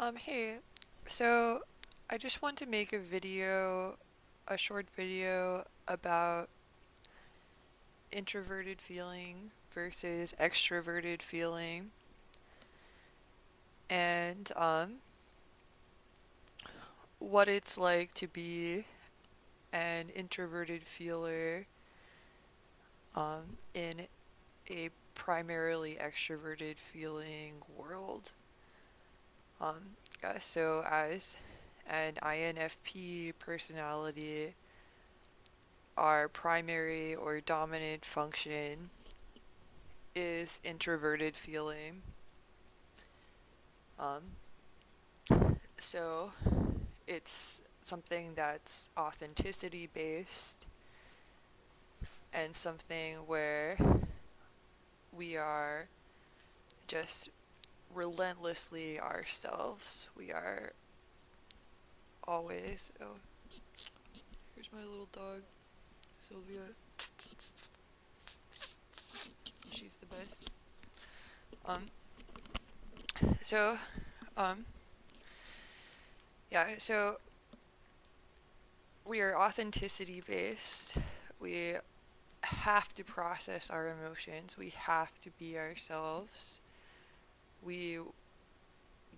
Hey, so I just want to make a short video about introverted feeling versus extroverted feeling, and what it's like to be an introverted feeler in a primarily extroverted feeling world. So as an INFP personality, our primary or dominant function is introverted feeling. Um, so it's something that's authenticity based and something where we are just relentlessly ourselves. We are always. Oh, here's my little dog, Sylvia. She's the best. Um, so, um, yeah, so we are authenticity based. We have to process our emotions. We have to be ourselves. We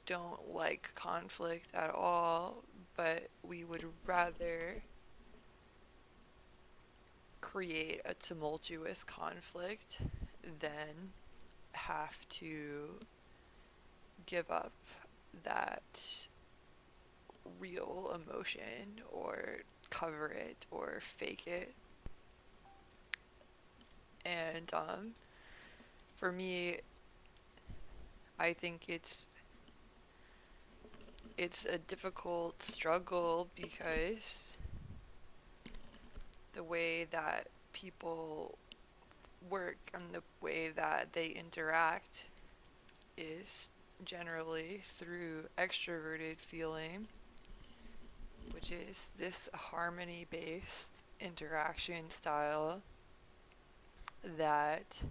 don't like conflict at all, but we would rather create a tumultuous conflict than have to give up that real emotion or cover it or fake it. And for me, I think it's a difficult struggle because the way that people work and the way that they interact is generally through extroverted feeling, which is this harmony based interaction style that,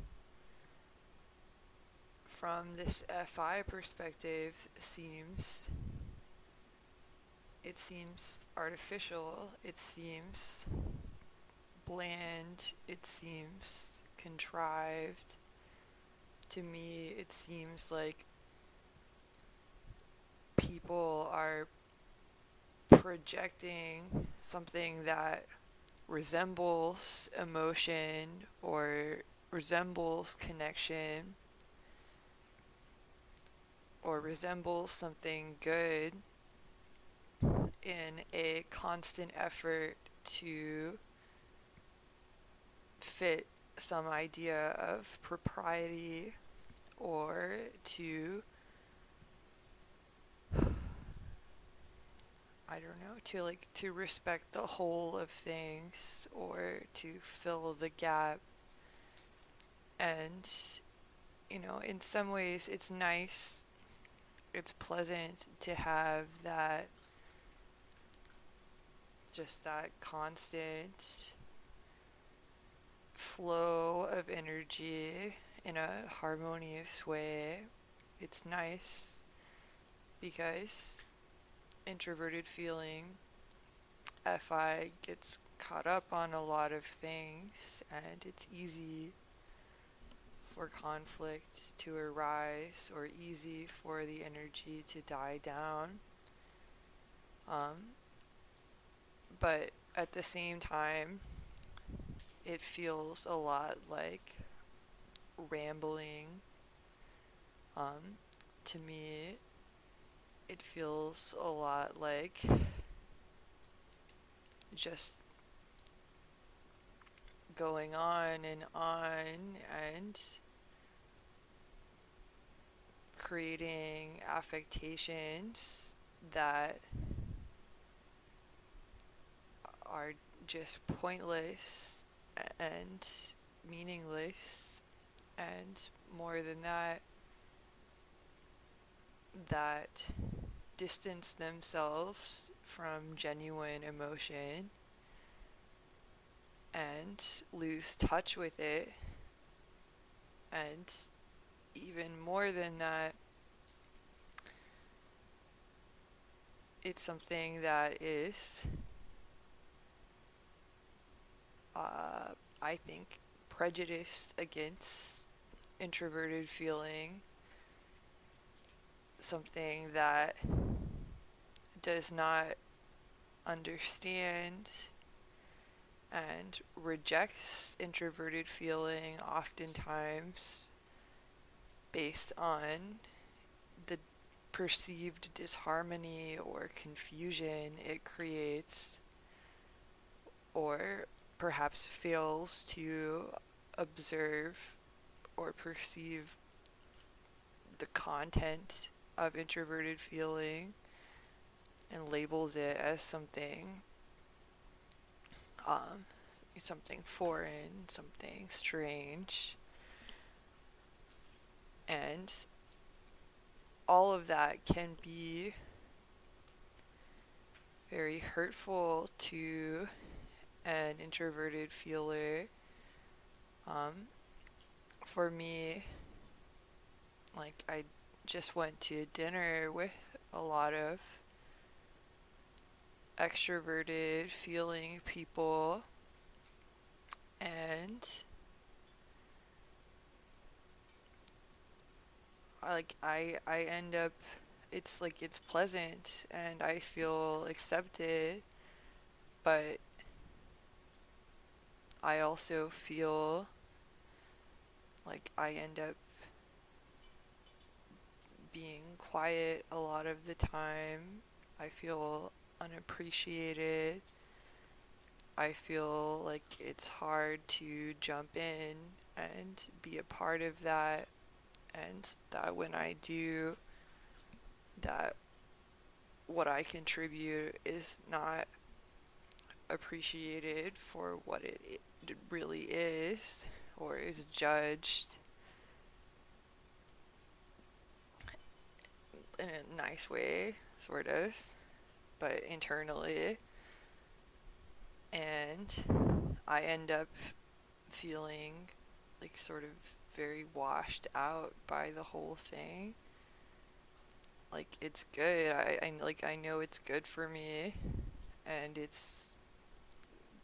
from this FI perspective, seems artificial, it seems bland, it seems contrived. To me, it seems like people are projecting something that resembles emotion or resembles connection or resembles something good in a constant effort to fit some idea of propriety or to, I don't know, to respect the whole of things or to fill the gap. And in some ways it's nice, it's pleasant to have that constant flow of energy in a harmonious way. It's nice because introverted feeling, FI, gets caught up on a lot of things and it's easy for conflict to arise or easy for the energy to die down. Um, but at the same time, it feels a lot like rambling. Um, to me, it feels a lot like just going on and creating affectations that are just pointless and meaningless, and more than that, that distance themselves from genuine emotion and lose touch with it, and even more than that, it's something that is, I think, prejudiced against introverted feeling, something that does not understand and rejects introverted feeling oftentimes based on the perceived disharmony or confusion it creates, or perhaps fails to observe or perceive the content of introverted feeling and labels it as um, something foreign, something strange, and all of that can be very hurtful to an introverted feeler. Um, for me, like, I just went to dinner with a lot of extroverted feeling people, and I end up, it's like it's pleasant and I feel accepted, but I also feel like I end up being quiet a lot of the time. I feel unappreciated. I feel like it's hard to jump in and be a part of that, and that when I do, that what I contribute is not appreciated for what it really is, or is judged in a nice way, sort of, but internally. And I end up feeling like sort of very washed out by the whole thing. Like it's good. I know it's good for me, and it's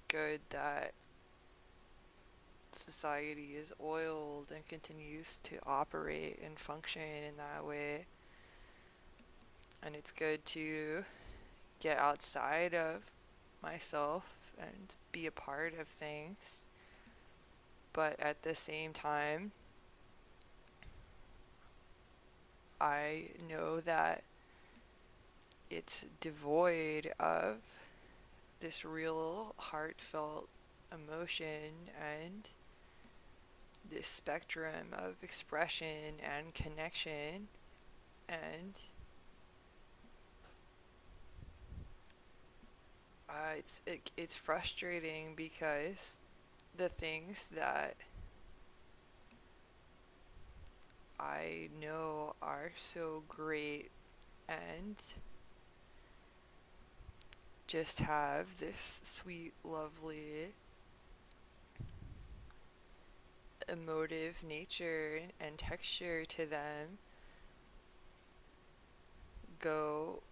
good that society is oiled and continues to operate and function in that way. And it's good to get outside of myself and be a part of things. But at the same time, I know that it's devoid of this real heartfelt emotion and this spectrum of expression and connection. And it's frustrating because the things that I know are so great and just have this sweet, lovely, emotive nature and texture to them go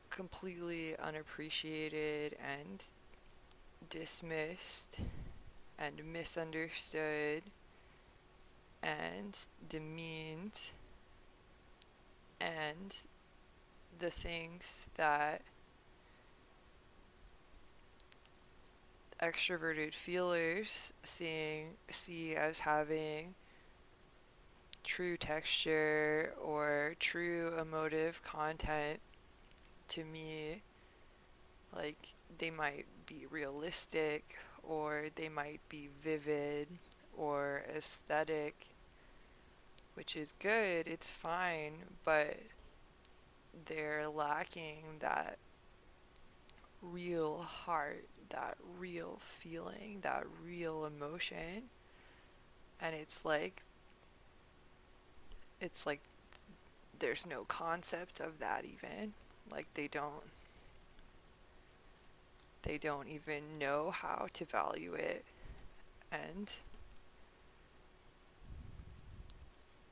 completely unappreciated and dismissed and misunderstood and demeaned, and the things that extroverted feelers see as having true texture or true emotive content, to me, like, they might be realistic or they might be vivid or aesthetic, which is good, it's fine, but they're lacking that real heart, that real feeling, that real emotion. And it's like there's no concept of that even. Like they don't even know how to value it. And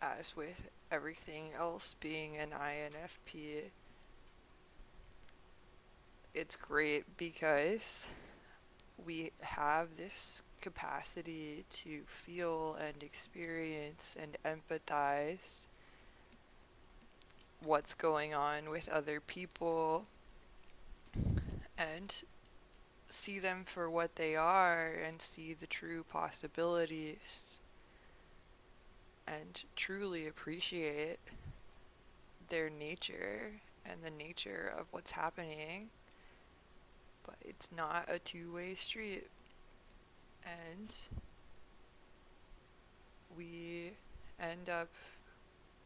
as with everything else being an INFP, it's great because we have this capacity to feel and experience and empathize what's going on with other people and see them for what they are and see the true possibilities and truly appreciate their nature and the nature of what's happening. But it's not a two-way street, and we end up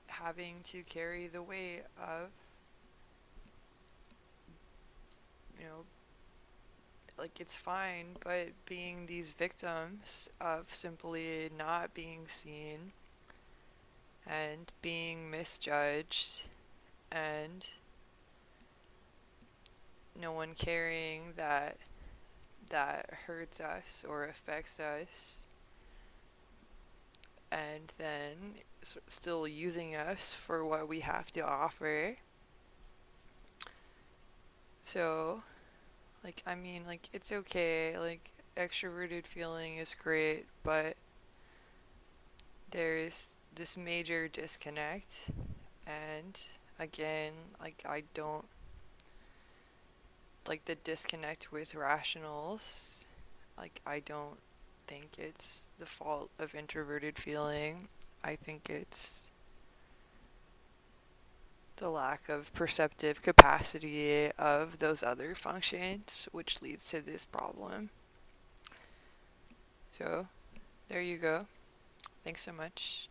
having to carry the weight of, you know, like it's fine, but being these victims of simply not being seen and being misjudged and no one caring that hurts us or affects us and then still using us for what we have to offer. So, like, I mean, like, it's okay. Like, extroverted feeling is great, but there's this major disconnect. And again, like, I don't like the disconnect with rationals. Like, I don't think it's the fault of introverted feeling. I think it's the lack of perceptive capacity of those other functions, which leads to this problem. So, there you go. Thanks so much.